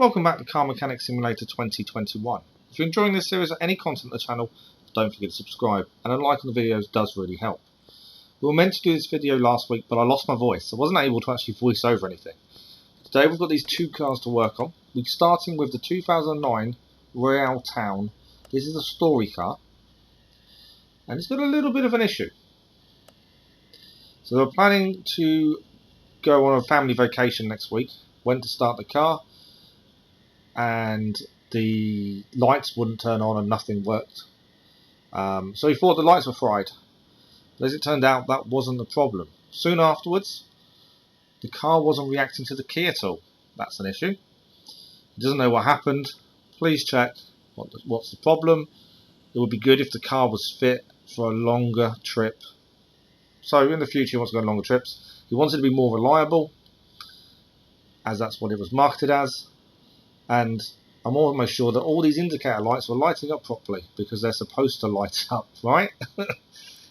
Welcome back to Car Mechanic Simulator 2021. If you're enjoying this series or any content on the channel, don't forget to subscribe, and a like on the videos does really help. We were meant to do this video last week, but I lost my voice, so I wasn't able to actually voice over anything. Today we've got these two cars to work on. We're starting with the 2009 Royale Town. This is a story car, and it's got a little bit of an issue. So we're planning to go on a family vacation next week. Went to start the car, and the lights wouldn't turn on and nothing worked. So we thought the lights were fried. But as it turned out, that wasn't the problem. Soon afterwards, the car wasn't reacting to the key at all. That's an issue. It doesn't know what happened. Please check what's the problem. It would be good if the car was fit for a longer trip. So in the future he wants to go on longer trips. He wants it to be more reliable, as that's what it was marketed as. And I'm almost sure that all these indicator lights were lighting up properly, because they're supposed to light up, right?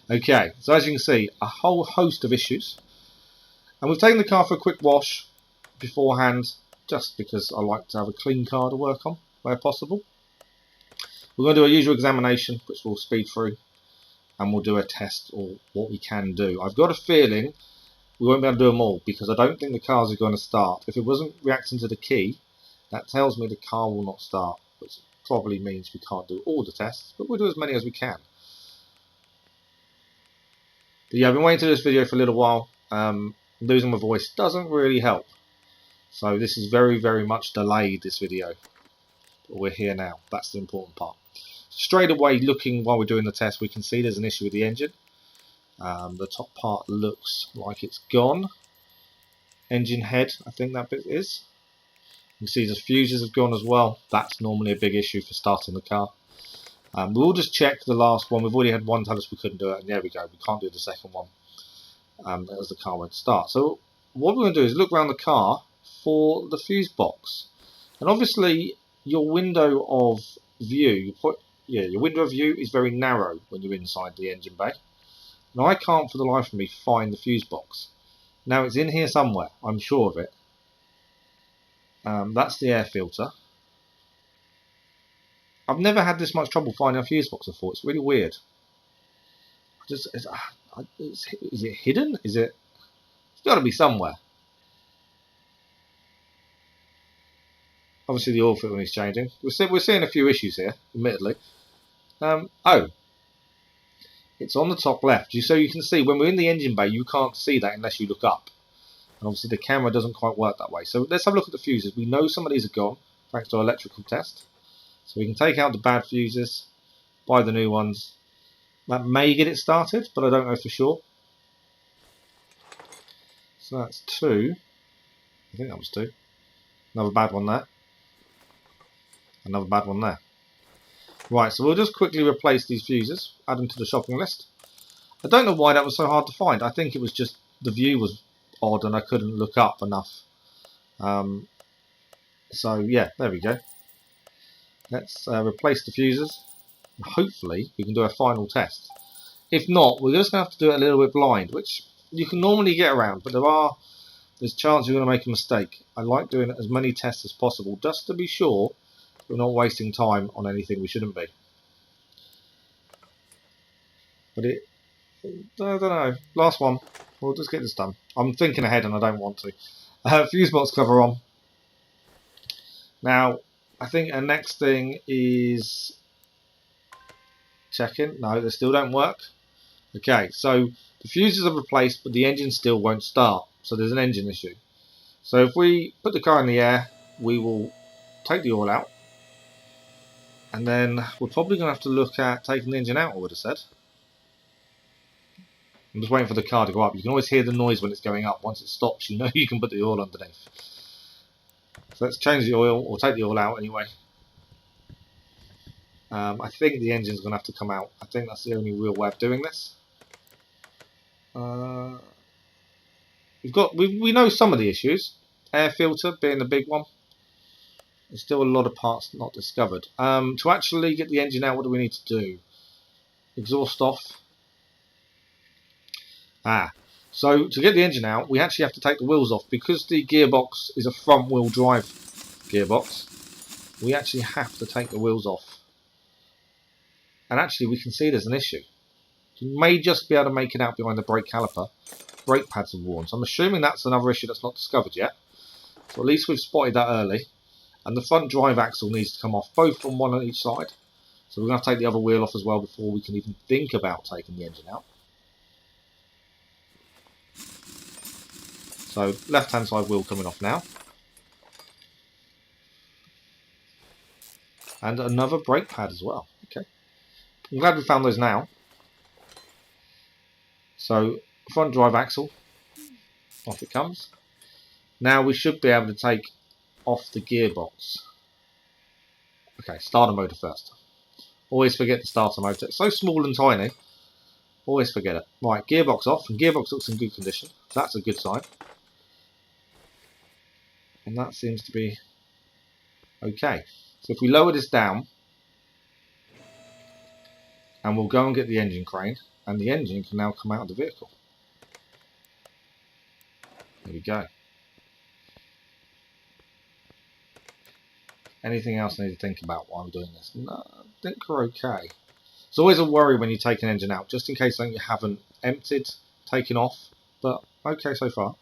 Okay, so as you can see, a whole host of issues. And we've taken the car for a quick wash beforehand, just because I like to have a clean car to work on, where possible. We're going to do our usual examination, which we'll speed through, and we'll do a test or what we can do. I've got a feeling we won't be able to do them all, because I don't think the cars are going to start. If it wasn't reacting to the key, that tells me the car will not start, which probably means we can't do all the tests, but we'll do as many as we can. But yeah, I've been waiting to do this video for a little while. Losing my voice doesn't really help, so this is very, very much delayed, this video. But we're here now. That's the important part. Straight away, looking while we're doing the test, we can see there's an issue with the engine. The top part looks like it's gone. Engine head, I think that bit is. You can see the fuses have gone as well. That's normally a big issue for starting the car. We'll just check the last one. We've already had one tell us we couldn't do it, and there we go. We can't do the second one as the car won't start. So what we're going to do is look around the car for the fuse box. And obviously your window of view, your window of view is very narrow when you're inside the engine bay. Now I can't for the life of me find the fuse box. Now it's in here somewhere, I'm sure of it. That's the air filter. I've never had this much trouble finding a fuse box before. It's really weird. Is it hidden? It's got to be somewhere. Obviously the oil filter is changing. We're seeing a few issues here, admittedly. Oh, it's on the top left. So you can see when we're in the engine bay, you can't see that unless you look up. And obviously the camera doesn't quite work that way. So let's have a look at the fuses. We know some of these are gone, thanks to our electrical test. So we can take out the bad fuses, buy the new ones. That may get it started, but I don't know for sure. So that's two. I think that was two. Another bad one there. Another bad one there. Right, so we'll just quickly replace these fuses, add them to the shopping list. I don't know why that was so hard to find. I think it was just the view was odd and I couldn't look up enough. So yeah, there we go. Let's replace the fuses. Hopefully we can do a final test. If not, we're just going to have to do it a little bit blind, which you can normally get around, but there's a chance you're going to make a mistake. I like doing as many tests as possible, just to be sure we're not wasting time on anything we shouldn't be. But I don't know. Last one. We'll just get this done. I'm thinking ahead and I don't want to. Fuse box cover on. Now, I think our next thing is checking. No, they still don't work. Okay, so the fuses are replaced, but the engine still won't start. So there's an engine issue. So if we put the car in the air, we will take the oil out. And then we're probably going to have to look at taking the engine out, I would have said. I'm just waiting for the car to go up. You can always hear the noise when it's going up. Once it stops, you know you can put the oil underneath. So let's change the oil, or take the oil out anyway. I think the engine's going to have to come out. I think that's the only real way of doing this. We know some of the issues. Air filter being the big one. There's still a lot of parts not discovered. To actually get the engine out, what do we need to do? Exhaust off. So to get the engine out, we actually have to take the wheels off, because the gearbox is a front wheel drive gearbox, we actually have to take the wheels off. And actually we can see there's an issue. You may just be able to make it out behind the brake caliper. Brake pads are worn. So I'm assuming that's another issue that's not discovered yet. So at least we've spotted that early. And the front drive axle needs to come off, both from one on each side. So we're going to have to take the other wheel off as well before we can even think about taking the engine out. So left hand side wheel coming off now. And another brake pad as well. Okay. I'm glad we found those now. So front drive axle, off it comes. Now we should be able to take off the gearbox. Okay, starter motor first. Always forget the starter motor. It's so small and tiny. Always forget it. Right, gearbox off, and gearbox looks in good condition. So that's a good sign. And that seems to be okay. So if we lower this down, and we'll go and get the engine crane, and the engine can now come out of the vehicle. There we go. Anything else I need to think about while I'm doing this? No, I think we're okay. It's always a worry when you take an engine out, just in case something you haven't emptied, taken off, but okay so far.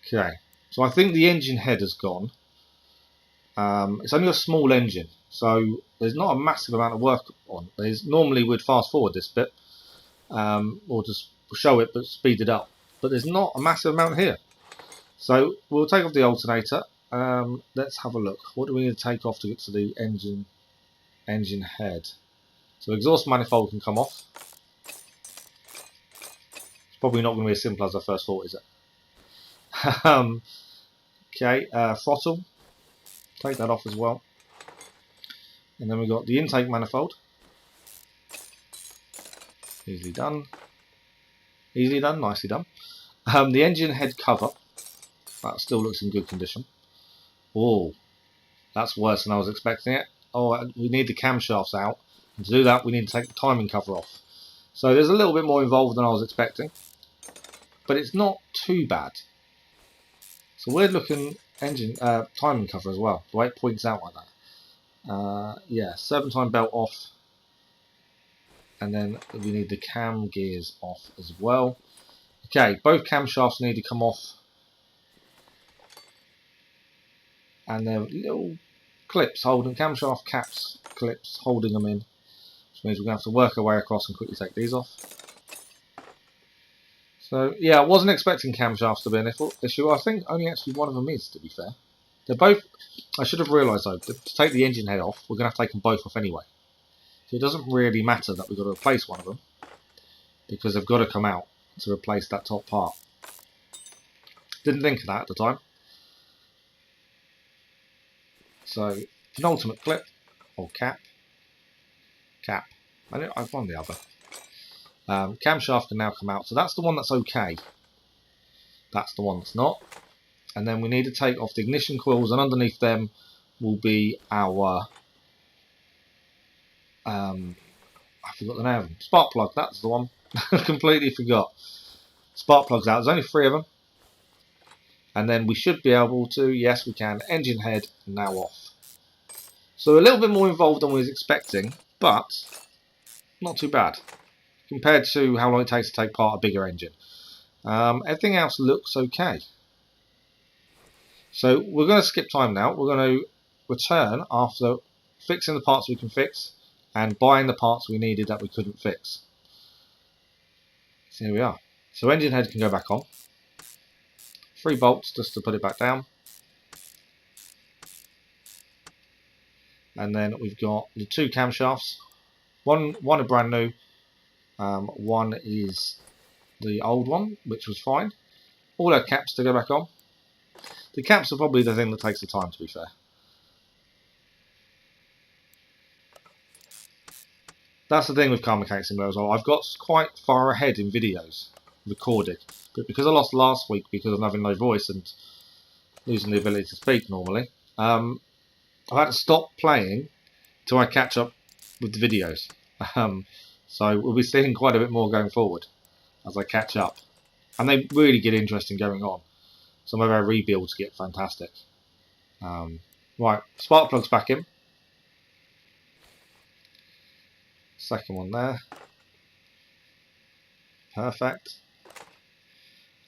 Okay, so I think the engine head has gone. It's only a small engine, so there's not a massive amount of work on. Normally we'd fast forward this bit, or just show it but speed it up, but there's not a massive amount here. So we'll take off the alternator. Let's have a look. What do we need to take off to get to the engine head? So exhaust manifold can come off. It's probably not going to be as simple as I first thought, is it? Okay, throttle. Take that off as well. And then we've got the intake manifold. Easily done. Easily done, nicely done. The engine head cover. That still looks in good condition. Oh, that's worse than I was expecting it. Oh, we need the camshafts out. And to do that, we need to take the timing cover off. So there's a little bit more involved than I was expecting. But it's not too bad. So weird looking engine timing cover as well. The way it points out like that. Yeah, serpentine belt off. And then we need the cam gears off as well. Okay, both camshafts need to come off. And they're little clips holding, camshaft caps, clips holding them in. Which means we're going to have to work our way across and quickly take these off. So, yeah, I wasn't expecting camshafts to be an issue. I think only actually one of them is, to be fair. They're both, I should have realised though, to take the engine head off, we're going to have to take them both off anyway. So it doesn't really matter that we've got to replace one of them, because they've got to come out to replace that top part. Didn't think of that at the time. So, penultimate clip, or cap. I've won the other. Camshaft can now come out, so that's the one that's okay. That's the one that's not. And then we need to take off the ignition coils, and underneath them will be our I forgot the name of them. Spark plug, that's the one. Completely forgot. Spark plugs out, there's only 3 of them. And then we should be able to, yes we can, engine head now off. So a little bit more involved than we was expecting, but not too bad compared to how long it takes to take apart a bigger engine. Everything else looks okay. So we're going to skip time now. We're going to return after fixing the parts we can fix and buying the parts we needed that we couldn't fix. So here we are. So engine head can go back on. 3 bolts just to put it back down. And then we've got the 2 camshafts. One are brand new. One is the old one, which was fine. All our caps to go back on. The caps are probably the thing that takes the time, to be fair. That's the thing with Car Mechanic Simulator as well. I've got quite far ahead in videos recorded, but because I lost last week because of having no voice and losing the ability to speak normally, I had to stop playing till I catch up with the videos. So we'll be seeing quite a bit more going forward as I catch up, and they really get interesting going on. Some of our rebuilds get fantastic. Right, spark plugs back in. Second one there. Perfect.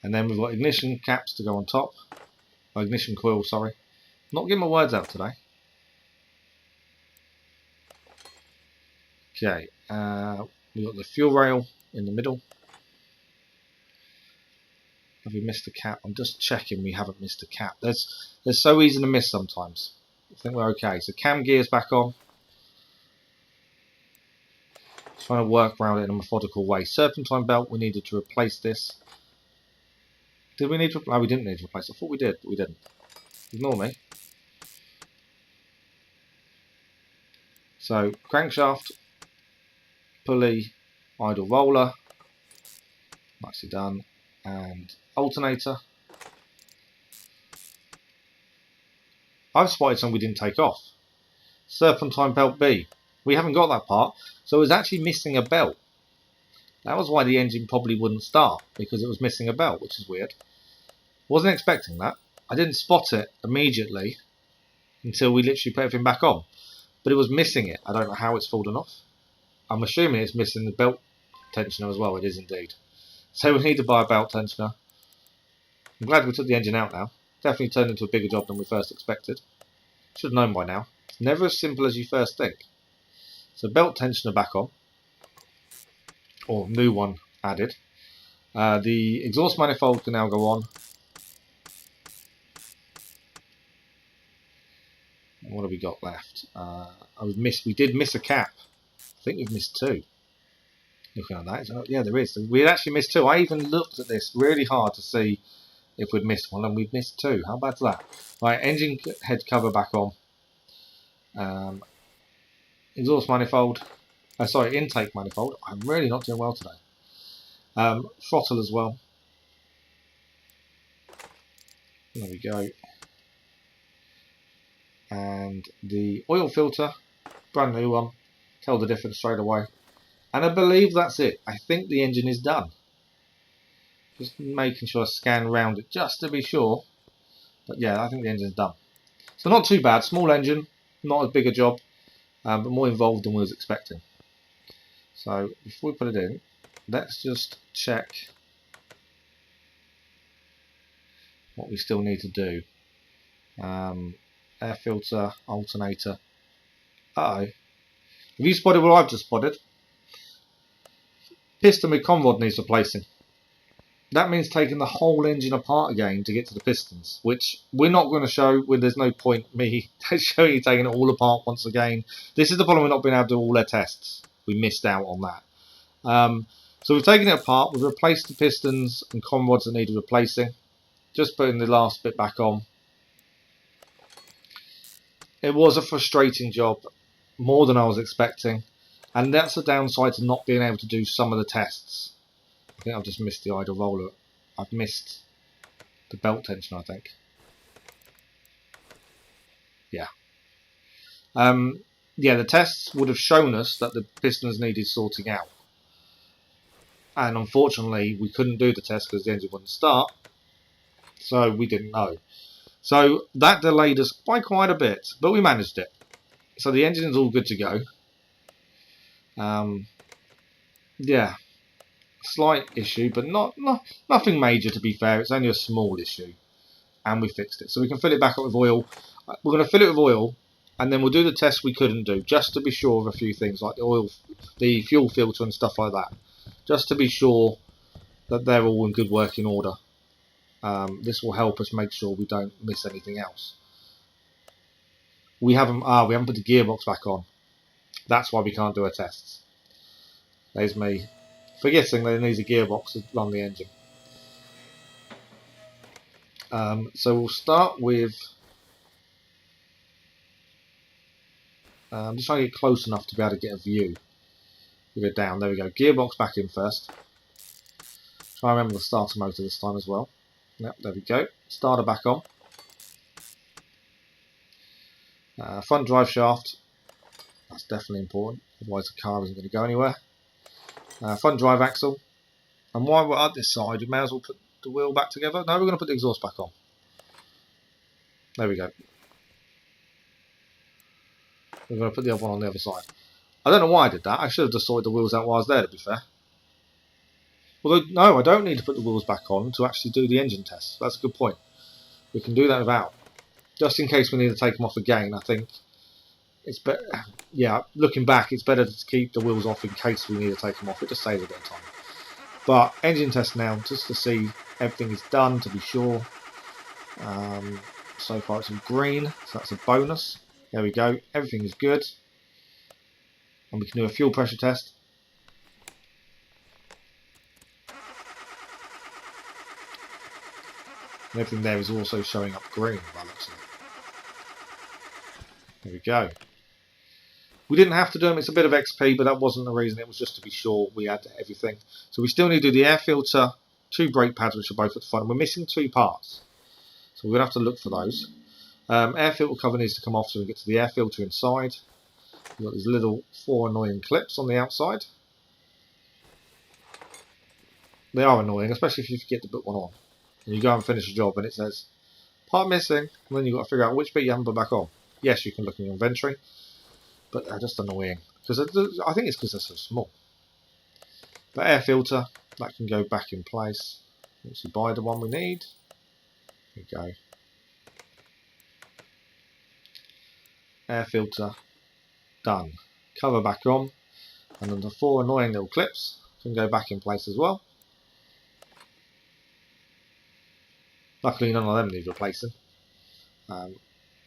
And then we've got ignition caps to go on top. Oh, ignition coil, sorry. Not getting my words out today. Okay, we've got the fuel rail in the middle. Have we missed a cap? I'm just checking we haven't missed a cap. They're so easy to miss sometimes. I think we're okay. So cam gear's back on. Trying to work around it in a methodical way. Serpentine belt, we needed to replace this. Did we need to? No, we didn't need to replace it. I thought we did, but we didn't. Ignore me. So crankshaft, pulley, idle roller, nicely done, and alternator. I've spotted something we didn't take off. Serpentine belt B. We haven't got that part, so it was actually missing a belt. That was why the engine probably wouldn't start, because it was missing a belt, which is weird. Wasn't expecting that. I didn't spot it immediately until we literally put everything back on. But it was missing it. I don't know how it's fallen off. I'm assuming it's missing the belt tensioner as well. It is indeed. So we need to buy a belt tensioner. I'm glad we took the engine out now. Definitely turned into a bigger job than we first expected. Should have known by now. It's never as simple as you first think. So belt tensioner back on. Or new one added. The exhaust manifold can now go on. What have we got left? We did miss a cap. I think we've missed two. Looking at that, yeah, there is. We had actually missed two. I even looked at this really hard to see if we'd missed one, and we've missed two. How bad's that? Right, engine head cover back on. Exhaust manifold. Sorry, intake manifold. I'm really not doing well today. Throttle as well. There we go. And the oil filter, brand new one. Tell the difference straight away. And I believe that's it. I think the engine is done. Just making sure I scan around it just to be sure. But yeah, I think the engine's done. So not too bad. Small engine, not as big a job, but more involved than we was expecting. So before we put it in, let's just check what we still need to do. Air filter, alternator. Uh-oh. Have you spotted what I've just spotted? Piston with conrod needs replacing. That means taking the whole engine apart again to get to the pistons, which we're not going to show. There's no point me showing you taking it all apart once again. This is the problem with not being able to do all their tests. We missed out on that. So we've taken it apart. We've replaced the pistons and conrods that needed replacing. Just putting the last bit back on. It was a frustrating job, more than I was expecting. And that's the downside to not being able to do some of the tests. I think I've just missed the idle roller. I've missed the belt tension, I think. Yeah. Yeah, the tests would have shown us that the pistons needed sorting out. And unfortunately, we couldn't do the test because the engine wouldn't start. So we didn't know. So that delayed us by quite a bit, but we managed it. So the engine is all good to go. Yeah, slight issue, but nothing major to be fair. It's only a small issue, and we fixed it. So we can fill it back up with oil. We're going to fill it with oil, and then we'll do the tests we couldn't do, just to be sure of a few things like the oil, the fuel filter, and stuff like that, just to be sure that they're all in good working order. This will help us make sure we don't miss anything else. We haven't put the gearbox back on. That's why we can't do our tests. There's me forgetting that it needs a gearbox to run the engine. So we'll start with. I'm just trying to get close enough to be able to get a view. Give it down. There we go. Gearbox back in first. Try and remember the starter motor this time as well. Yep, there we go. Starter back on. Front drive shaft. That's definitely important. Otherwise the car isn't going to go anywhere. Front drive axle. And while we're at this side, we may as well put the wheel back together. No, we're going to put the exhaust back on. There we go. We're going to put the other one on the other side. I don't know why I did that. I should have just sorted the wheels out while I was there, to be fair. Although, no, I don't need to put the wheels back on to actually do the engine test. That's a good point. We can do that without. Just in case we need to take them off again, I think it's better. Yeah, looking back, it's better to keep the wheels off in case we need to take them off. It just saves a bit of time. But engine test now, just to see everything is done, to be sure. So far it's in green, so that's a bonus. There we go, everything is good. And we can do a fuel pressure test. And everything there is also showing up green by the looks of it. There we go. We didn't have to do them, it's a bit of XP, but that wasn't the reason, it was just to be sure we had everything. So we still need to do the air filter, 2 brake pads which are both at the front, and we're missing 2 parts. So we're going to have to look for those. Air filter cover needs to come off so we get to the air filter inside. We've got these little 4 annoying clips on the outside. They are annoying, especially if you forget to put one on. And you go and finish a job and it says, part missing, and then you've got to figure out which bit you haven't put back on. Yes, you can look in your inventory, but they're just annoying. Because I think it's because they're so small. But air filter, that can go back in place. Once you buy the one we need. There we go. Air filter, done. Cover back on, and then the 4 annoying little clips can go back in place as well. Luckily none of them need replacing.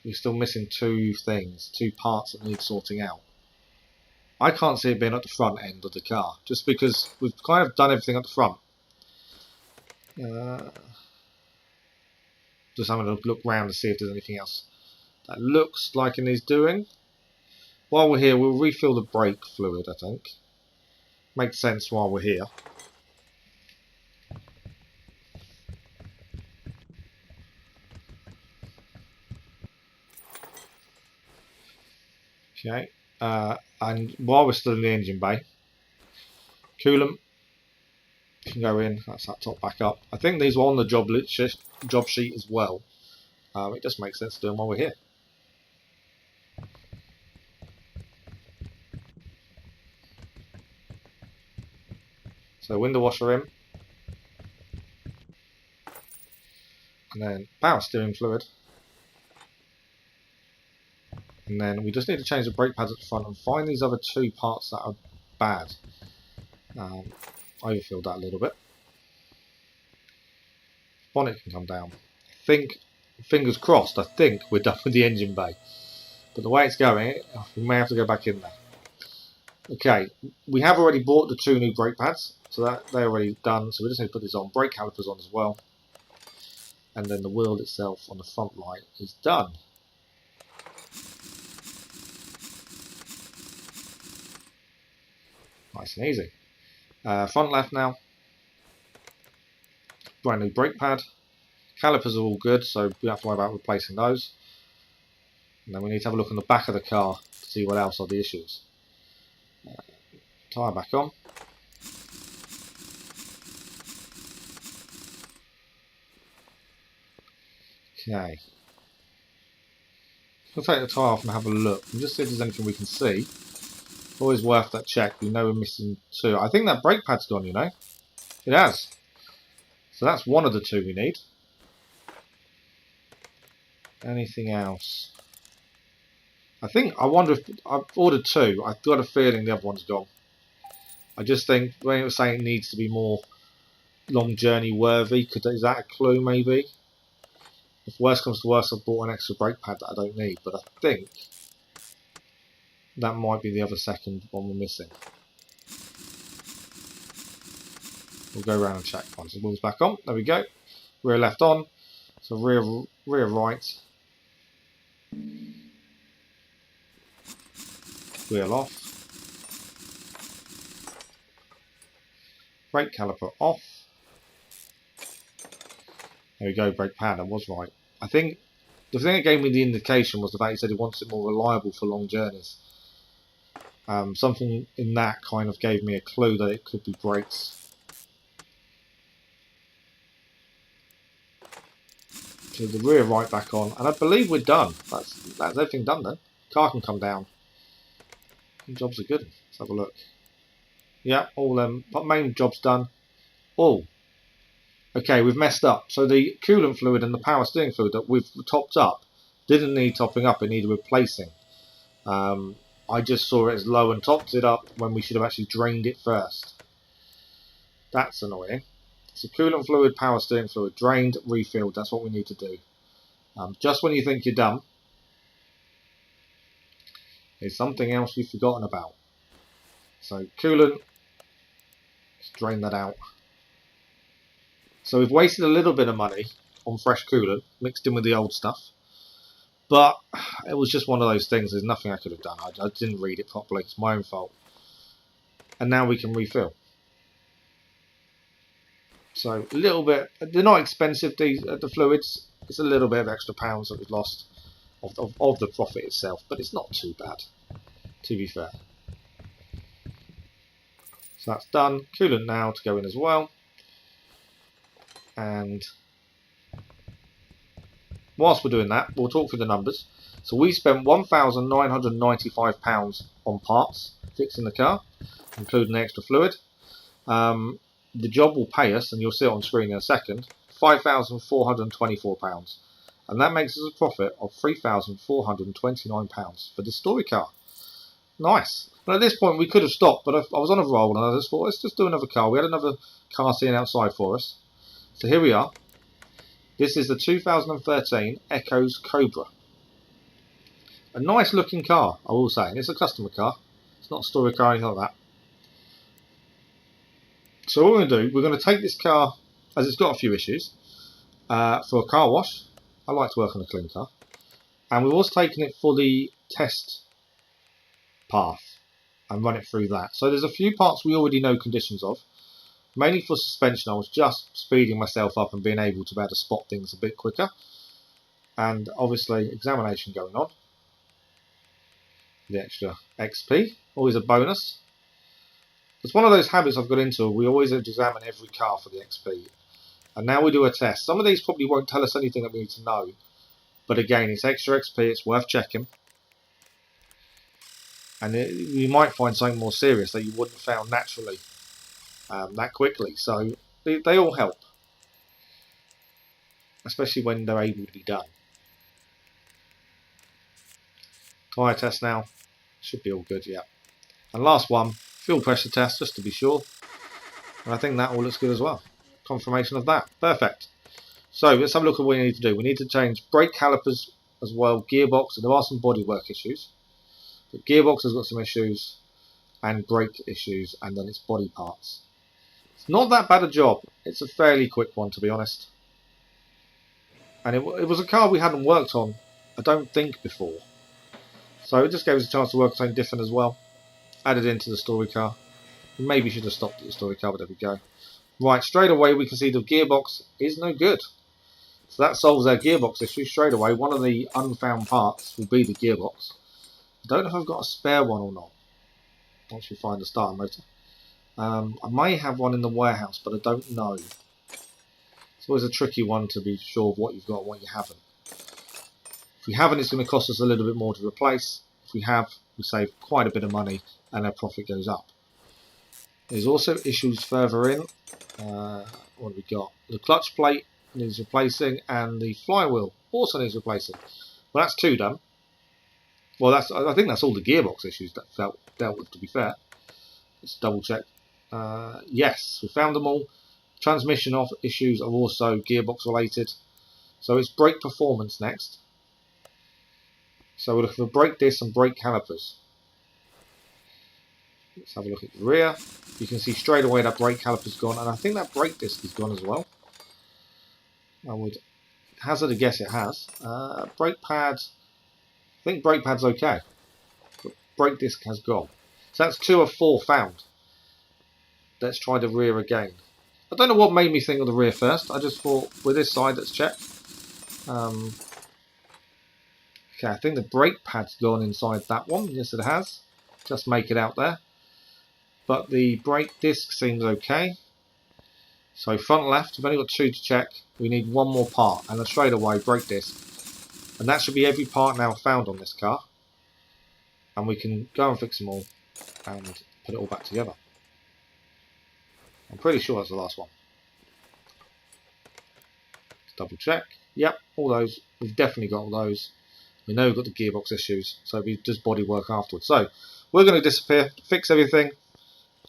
We're still missing 2 things, 2 parts that need sorting out. I can't see it being at the front end of the car, just because we've kind of done everything at the front. Just having a look round to see if there's anything else that looks like it needs doing. While we're here, we'll refill the brake fluid, I think. Makes sense while we're here. Okay, and while we're still in the engine bay, coolant can go in, that's that top back up. I think these were on the job sheet as well. It just makes sense to do them while we're here. So window washer in, and then power steering fluid, and then we just need to change the brake pads at the front and find these other 2 parts that are bad. Overfilled that a little bit. Bonnet can come down. I think, fingers crossed, I think we're done with the engine bay. But the way it's going, we may have to go back in there. Okay, we have already bought the 2 new brake pads, so that they're already done. So we just need to put these on. Brake calipers on as well. And then the wheel itself on the front light is done. Nice and easy. Front left now. Brand new brake pad. Calipers are all good, so we don't have to worry about replacing those. And then we need to have a look on the back of the car to see what else are the issues. Tyre back on. Okay. We'll take the tyre off and have a look and just see if there's anything we can see. Always worth that check. We know we're missing 2. I think that brake pad's gone, you know. It has. So that's one of the 2 we need. Anything else? I wonder if I've ordered 2. I've got a feeling the other one's gone. I just think when it was saying it needs to be more long journey worthy, is that a clue maybe? If worse comes to worse, I've bought an extra brake pad that I don't need, but I think that might be the other second one we're missing. We'll go around and check once the wheel's back on. There we go. Rear left on. So rear right. Wheel off. Brake caliper off. There we go, brake pad, I was right. I think the thing that gave me the indication was the fact he said he wants it more reliable for long journeys. Something in that kind of gave me a clue that it could be brakes. So the rear right back on, and I believe we're done. That's everything done then. Car can come down. Jobs are good. Let's have a look. Yeah, all main jobs done. Oh, okay, we've messed up. So the coolant fluid and the power steering fluid that we've topped up didn't need topping up, it needed replacing. I just saw it as low and topped it up when we should have actually drained it first. That's annoying. So coolant fluid, power steering fluid, drained, refilled, that's what we need to do. Just when you think you're done, there's something else you've forgotten about. So coolant, let's drain that out. So we've wasted a little bit of money on fresh coolant, mixed in with the old stuff. But it was just one of those things, there's nothing I could have done. I didn't read it properly, it's my own fault. And now we can refill. So a little bit, they're not expensive, the fluids. It's a little bit of extra pounds that we've lost of the profit itself, but it's not too bad, to be fair. So that's done. Coolant now to go in as well. And whilst we're doing that, we'll talk through the numbers. So we spent £1,995 on parts fixing the car, including the extra fluid. The job will pay us, and you'll see it on screen in a second, £5,424. And that makes us a profit of £3,429 for this story car. Nice. Well, at this point we could have stopped, but I was on a roll and I just thought, let's just do another car. We had another car sitting outside for us. So here we are. This is the 2013 Echos Cobra. A nice looking car, I will say. And it's a customer car. It's not a story car or anything like that. So what we're going to do, we're going to take this car, as it's got a few issues, for a car wash. I like to work on a clean car. And we've also taken it for the test path and run it through that. So there's a few parts we already know conditions of. Mainly for suspension, I was just speeding myself up and being able to be able to spot things a bit quicker. And obviously examination going on. The extra XP, always a bonus. It's one of those habits I've got into. We always examine every car for the XP. And now we do a test. Some of these probably won't tell us anything that we need to know. But again, it's extra XP, it's worth checking. And you might find something more serious that you wouldn't have found naturally that quickly. So they all help. Especially when they're able to be done. Tyre test now. Should be all good, yeah. And last one, fuel pressure test, just to be sure. And I think that all looks good as well. Confirmation of that. Perfect. So let's have a look at what we need to do. We need to change brake calipers as well, gearbox, and there are some bodywork issues. The gearbox has got some issues, and brake issues, and then its body parts. It's not that bad a job. It's a fairly quick one, to be honest. And it was a car we hadn't worked on, I don't think, before. So it just gave us a chance to work on something different as well. Added into the story car. We maybe should have stopped at the story car, but there we go. Right, straight away we can see the gearbox is no good. So that solves our gearbox issue straight away. One of the unfound parts will be the gearbox. I don't know if I've got a spare one or not. Once we find the starter motor. I may have one in the warehouse, but I don't know. It's always a tricky one to be sure of what you've got and what you haven't. If we haven't, it's going to cost us a little bit more to replace. If we have, we save quite a bit of money and our profit goes up. There's also issues further in. What have we got? The clutch plate needs replacing and the flywheel also needs replacing. Well, that's two done. Well, I think that's all the gearbox issues that dealt with, to be fair. Let's double check. Yes, we found them all. Transmission issues are also gearbox related. So it's brake performance next. So we're looking for brake discs and brake calipers. Let's have a look at the rear. You can see straight away that brake caliper's gone, and I think that brake disc is gone as well. I would hazard a guess it has. Brake pad, I think brake pad's okay, but brake disc has gone. So that's 2 of 4 found. Let's try the rear again. I don't know what made me think of the rear first. I just thought with this side, let's check. Okay, I think the brake pad's gone inside that one. Yes, it has. Just make it out there. But the brake disc seems okay. So front left, we've only got 2 to check. We need 1 more part, and then straight away brake disc. And that should be every part now found on this car. and we can go and fix them all and put it all back together. I'm pretty sure that's the last one. Let's double check. Yep, all those. We've definitely got all those. We know we've got the gearbox issues, so it'll be just body work afterwards. So we're going to disappear, fix everything,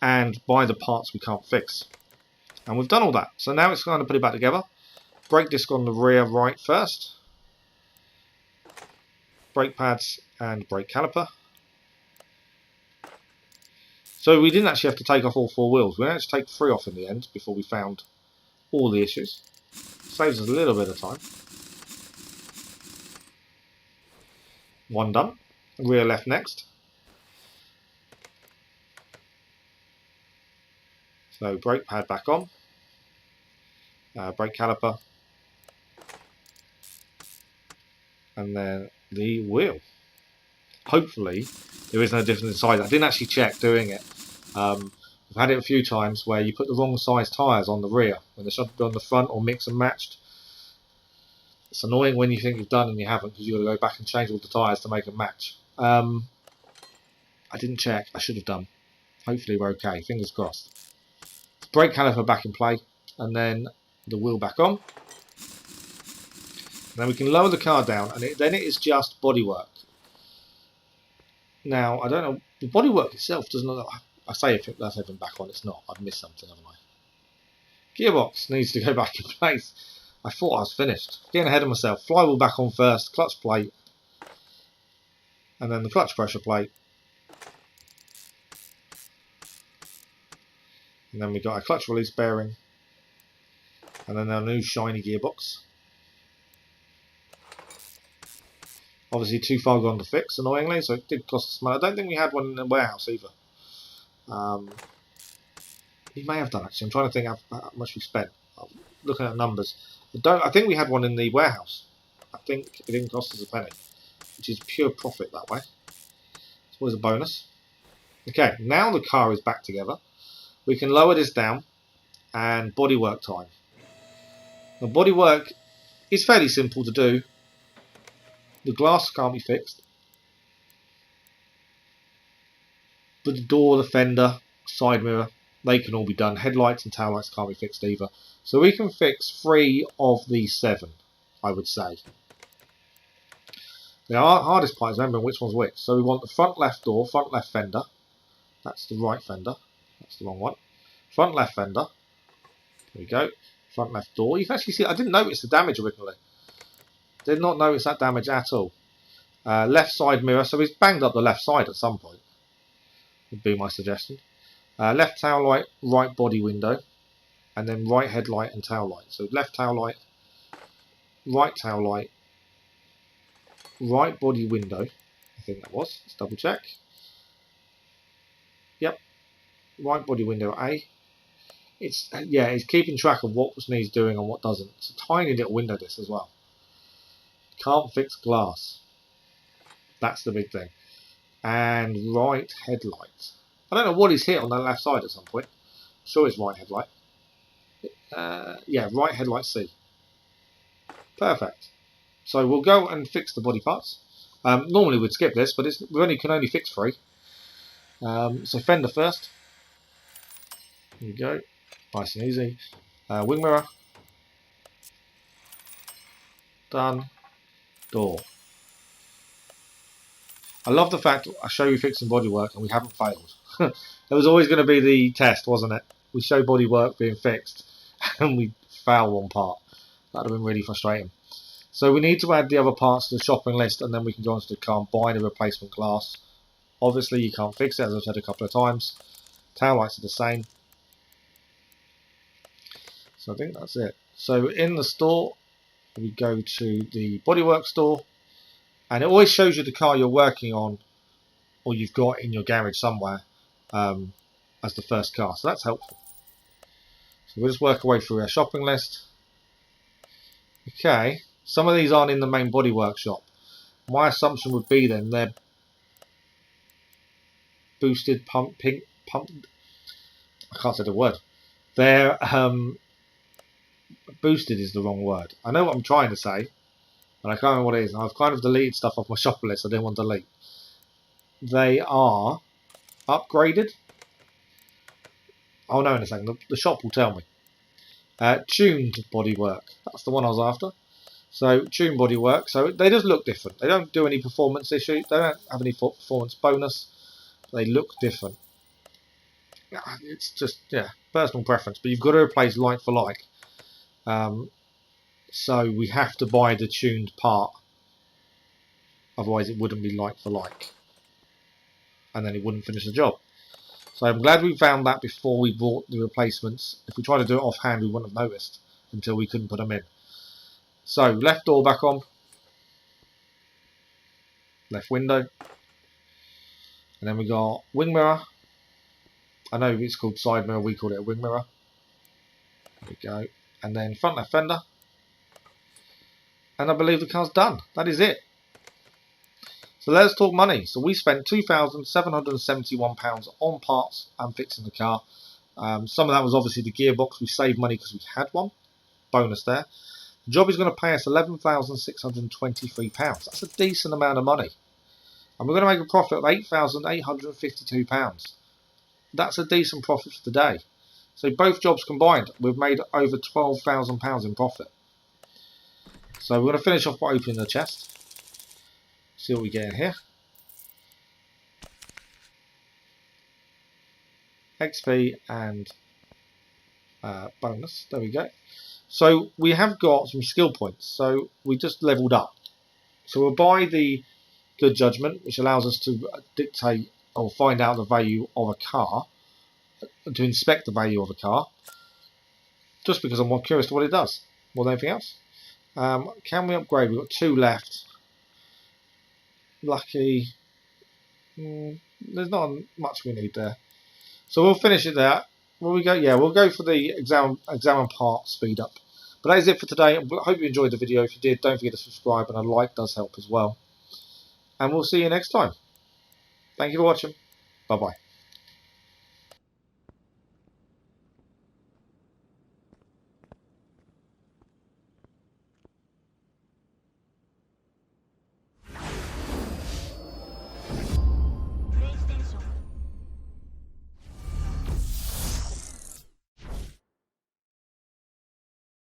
and buy the parts we can't fix. And we've done all that. So now it's going to put it back together. Brake disc on the rear right first. Brake pads and brake caliper. So we didn't actually have to take off all 4 wheels. We managed to take 3 off in the end before we found all the issues. Saves us a little bit of time. 1 done. Rear left next. So brake pad back on. Brake caliper. And then the wheel. Hopefully there is no difference in size. I didn't actually check doing it. I've had it a few times where you put the wrong size tyres on the rear when they should be on the front or mix and matched. It's annoying when you think you've done and you haven't, because you've got to go back and change all the tyres to make them match. I didn't check. I should have done. Hopefully we're okay. Fingers crossed. Brake caliper back in play, and then the wheel back on. And then we can lower the car down, and then it is just bodywork. Now, I don't know, the bodywork itself doesn't look like, I say if that's even back on, it's not. I've missed something, haven't I? Gearbox needs to go back in place. I thought I was finished. Getting ahead of myself. Flywheel back on first, clutch plate, and then the clutch pressure plate. And then we've got our clutch release bearing, and then our new shiny gearbox. Obviously too far gone to fix, annoyingly, so it did cost us money. I don't think we had one in the warehouse either. We may have done, actually. I'm trying to think how much we spent. I'm looking at numbers. I think we had one in the warehouse. I think it didn't cost us a penny, which is pure profit that way. It's always a bonus. Okay, now the car is back together. We can lower this down, and bodywork time. The bodywork is fairly simple to do. The glass can't be fixed, but the door, the fender, side mirror, they can all be done. Headlights and tail lights can't be fixed either. So we can fix 3 of the 7, I would say. The hardest part is remembering which one's which. So we want the front left door, front left fender. That's the right fender. That's the wrong one. Front left fender. There we go. Front left door. You can actually see, I didn't notice the damage originally. Did not notice that damage at all. Left side mirror. So he's banged up the left side at some point. Would be my suggestion. Left tail light, right body window. And then right headlight and tail light. So left tail light, right tail light, right body window. I think that was. Let's double check. Yep. Right body window A. It's keeping track of what needs doing and what doesn't. It's a tiny little window this as well. Can't fix glass. That's the big thing. And right headlight. I don't know what he's hit on the left side at some point. I'm sure it's right headlight. Yeah, right headlight C. Perfect. So we'll go and fix the body parts. Normally we'd skip this, but we can only fix 3. So fender first. Here we go. Nice and easy. Wing mirror. Done. Door. I love the fact I show you fixing bodywork and we haven't failed. There was always going to be the test, wasn't it? We show bodywork being fixed and we fail one part. That would have been really frustrating. So we need to add the other parts to the shopping list, and then we can go onto the car and buy the replacement glass. Obviously you can't fix it, as I've said a couple of times. Tail lights are the same. So I think that's it. So in the store, we go to the bodywork store, and it always shows you the car you're working on or you've got in your garage somewhere as the first car. So that's helpful. So we'll just work our way through our shopping list. Okay, some of these aren't in the main body workshop. My assumption would be then they're boosted, pumped. I can't say the word. They're boosted is the wrong word. I know what I'm trying to say, but I can't remember what it is. I've kind of deleted stuff off my shopping list I didn't want to delete. they are upgraded. I'll know in a second. The shop will tell me. Tuned bodywork. That's the one I was after. So tuned bodywork. So they just look different. They don't do any performance issues. They don't have any performance bonus. They look different. It's just, yeah, personal preference. But you've got to replace like for like. So we have to buy the tuned part. Otherwise it wouldn't be like for like. And then it wouldn't finish the job. So I'm glad we found that before we bought the replacements. If we tried to do it offhand, we wouldn't have noticed until we couldn't put them in. So left door back on. Left window. And then we got wing mirror. I know it's called side mirror, we call it a wing mirror. There we go. And then front left fender. And I believe the car's done. That is it. So let's talk money. So we spent £2,771 on parts and fixing the car. Some of that was obviously the gearbox. We saved money because we had one. Bonus there. The job is going to pay us £11,623. That's a decent amount of money. And we're going to make a profit of £8,852. That's a decent profit for the day. So both jobs combined, we've made over £12,000 in profit. So we're going to finish off by opening the chest. See what we get in here. XP and bonus. There we go. So we have got some skill points. So we just leveled up. So we'll buy the Good Judgment, which allows us to dictate or find out the value of a car, to inspect the value of a car, just because I'm more curious to what it does more than anything else. Can we upgrade? We've got 2 left. Lucky. There's not much we need there. So we'll finish it there. Will we go? Yeah, we'll go for the examine part speed up. But that is it for today. I hope you enjoyed the video. If you did, don't forget to subscribe, and a like does help as well. And we'll see you next time. Thank you for watching. Bye bye.